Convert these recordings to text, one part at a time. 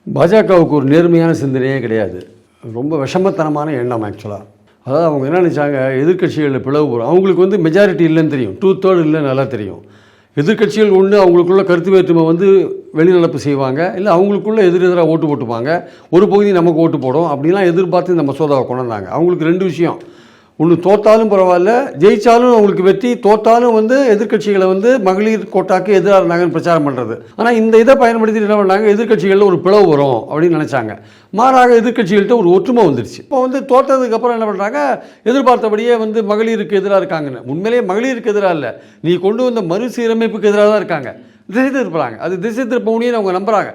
பாஜகவுக்கு ஒரு நேர்மையான சிந்தனையே கிடையாது. ரொம்ப விஷமத்தனமான எண்ணம் ஆக்சுவலாக. அதாவது அவங்க என்ன நினச்சாங்க, எதிர்க்கட்சிகளில் பிளவு போகிறோம். அவங்களுக்கு வந்து மெஜாரிட்டி இல்லைன்னு தெரியும், 2/3 இல்லைன்னு நல்லா தெரியும். எதிர்க்கட்சிகள் ஒன்று அவங்களுக்குள்ள கருத்து வேற்றுமை வந்து வெளிநடப்பு செய்வாங்க, இல்லை அவங்களுக்குள்ள எதிராக ஓட்டு போட்டுப்பாங்க, ஒரு பகுதி நமக்கு ஓட்டு போடும் அப்படிலாம் எதிர்பார்த்து இந்த மசோதாவை கொண்டு வந்தாங்க. அவங்களுக்கு ரெண்டு விஷயம், ஒன்று தோற்றாலும் பரவாயில்ல, ஜெயித்தாலும் அவங்களுக்கு வெற்றி, தோற்றாலும் வந்து எதிர்க்கட்சிகளை வந்து மகளிர் கோட்டாக்கு எதிராக இருந்தாங்கன்னு பிரச்சாரம் பண்ணுறது. ஆனால் இந்த இதை பயன்படுத்தி என்ன பண்ணாங்க, எதிர்க்கட்சிகளில் ஒரு பிளவு வரும் அப்படின்னு நினச்சாங்க. மாறாக எதிர்க்கட்சிகள்கிட்ட ஒரு ஒற்றுமை வந்துருச்சு. இப்போ வந்து தோற்றதுக்கப்புறம் என்ன பண்ணுறாங்க, எதிர்பார்த்தபடியே வந்து மகளிருக்கு எதிராக இருக்காங்கன்னு. உண்மையிலேயே மகளிருக்கு எதிராக இல்லை, நீ கொண்டு வந்த மறுசீரமைப்புக்கு எதிராக தான் இருக்காங்க. திசை திருப்புறாங்க. அது திசை திருப்பவுனின்னு அவங்க நம்புகிறாங்க.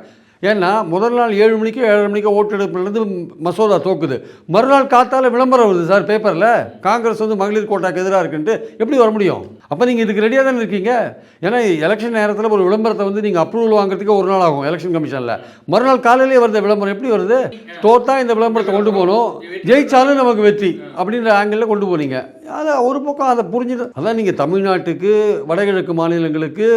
ஏன்னா முதல் நாள் 7 மணிக்கோ 7:30 மணிக்கோ ஓட்டெடுப்புலேருந்து மசோதா தோக்குது, மறுநாள் காத்தால விளம்பரம் வருது சார் பேப்பரில், காங்கிரஸ் வந்து மகளிர் கோட்டாக்கு எதிராக இருக்குன்ட்டு. எப்படி வர முடியும்? அப்போ நீங்கள் இதுக்கு ரெடியாக தானே இருக்கீங்க. ஏன்னா எலெக்ஷன் நேரத்தில் ஒரு விளம்பரத்தை வந்து நீங்கள் அப்ரூவல் வாங்குறதுக்கு ஒரு நாள் ஆகும் எலெக்ஷன் கமிஷனில். மறுநாள் காலையிலே வருது விளம்பரம். எப்படி வருது? தோற்றா இந்த விளம்பரத்தை கொண்டு போகணும், ஜெயிச்சாலும் நமக்கு வெற்றி அப்படின்ற ஆங்கிளில் கொண்டு போனீங்க. அதை ஒரு பக்கம் அதை புரிஞ்சுட்டு, அதான் நீங்கள் தமிழ்நாட்டுக்கு, வடகிழக்கு மாநிலங்களுக்கு,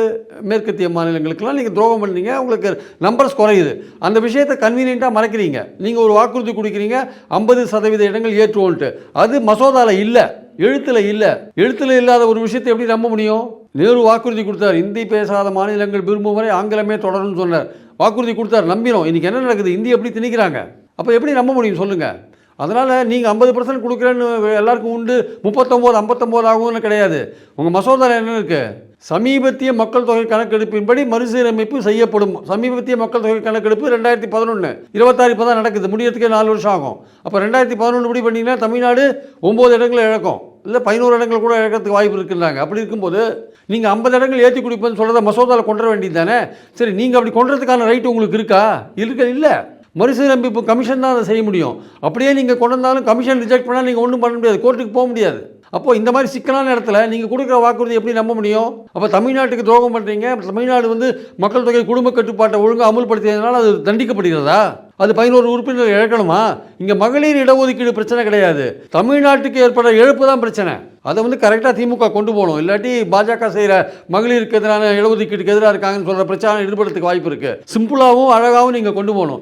மேற்கத்திய மாநிலங்களுக்கெல்லாம் நீங்கள் துரோகம் பண்ணீங்க. உங்களுக்கு நம்பர்ஸ் குறையுது, அந்த விஷயத்தை கன்வீனியண்ட்டாக மறைக்கிறீங்க. நீங்கள் ஒரு வாக்குறுதி கொடுக்குறீங்க 50% இடங்கள் ஏற்றுவோன்ட்டு, அது மசோதாவில் இல்லை, எழுத்தில் இல்லை. எழுத்தில் இல்லாத ஒரு விஷயத்தை எப்படி நம்ப முடியும்? நேரு வாக்குறுதி கொடுத்தார், இந்தி பேசாத மாநிலங்கள் விரும்பும் வரை ஆங்கிலமே தொடரும்னு சொன்னார். வாக்குறுதி கொடுத்தார், நம்பினோம். இன்றைக்கி என்ன நடக்குது? இந்தி எப்படி திணிக்கிறாங்க. அப்போ எப்படி நம்ப முடியும் சொல்லுங்கள்? அதனால் நீங்கள் 50% கொடுக்குறேன்னு எல்லாருக்கும் உண்டு, 39 59 ஆகும்னு கிடையாது. உங்கள் மசோதாவில் என்ன இருக்குது? சமீபத்திய மக்கள் தொகை கணக்கெடுப்பின்படி மறுசீரமைப்பு செய்யப்படும். சமீபத்திய மக்கள் தொகை கணக்கெடுப்பு 2011, 26 இப்போ தான் நடக்குது, முடியறதுக்கே 4 வருஷம் ஆகும். அப்போ 2011 படி பண்ணிங்கன்னா தமிழ்நாடு 9 இடங்களை இழக்கும், இல்லை 11 இடங்கள் கூட இழக்கிறதுக்கு வாய்ப்பு இருக்குன்றாங்க. அப்படி இருக்கும்போது நீங்கள் 50 இடங்கள் ஏற்றி கொடுப்பேன்னு சொல்கிறத மசோதாவில் கொண்டு வர வேண்டியது தானே. சரி, நீங்கள் அப்படி கொண்டுறதுக்கான ரைட்டு உங்களுக்கு இருக்கா? இல்லை. மறுசீரமைப்பு கமிஷன் தான் அதை செய்ய முடியும். அப்படியே நீங்கள் கொண்டு வந்தாலும் கமிஷன் ரிஜெக்ட் பண்ணால் நீங்கள் ஒன்றும் பண்ண முடியாது, கோர்ட்டுக்கு போக முடியாது. அப்போது இந்த மாதிரி சிக்கலான இடத்துல நீங்கள் கொடுக்குற வாக்குறுதி எப்படி நம்ப முடியும்? அப்போ தமிழ்நாட்டுக்கு துரோகம் பண்ணுறீங்க. தமிழ்நாடு வந்து மக்கள் தொகை குடும்ப கட்டுப்பாட்டை ஒழுங்காக அமுல்படுத்தியதுனால அது தண்டிக்கப்படுகிறதா? அது 11 உறுப்பினர் இழக்கணுமா? இங்கே மகளிர் இடஒதுக்கீடு பிரச்சனை கிடையாது, தமிழ்நாட்டுக்கு ஏற்பட இழப்பு தான் பிரச்சனை. அதை வந்து கரெக்டாக திமுக கொண்டு போகணும். இல்லாட்டி பாஜக செய்கிற மகளிருக்கு எதிரான இடஒதுக்கீட்டுக்கு எதிராக இருக்காங்கன்னு சொல்கிற பிரச்சாரம் ஈடுபடுறதுக்கு வாய்ப்பு இருக்குது. சிம்பிளாகவும் அழகாகவும் நீங்கள் கொண்டு போகணும்.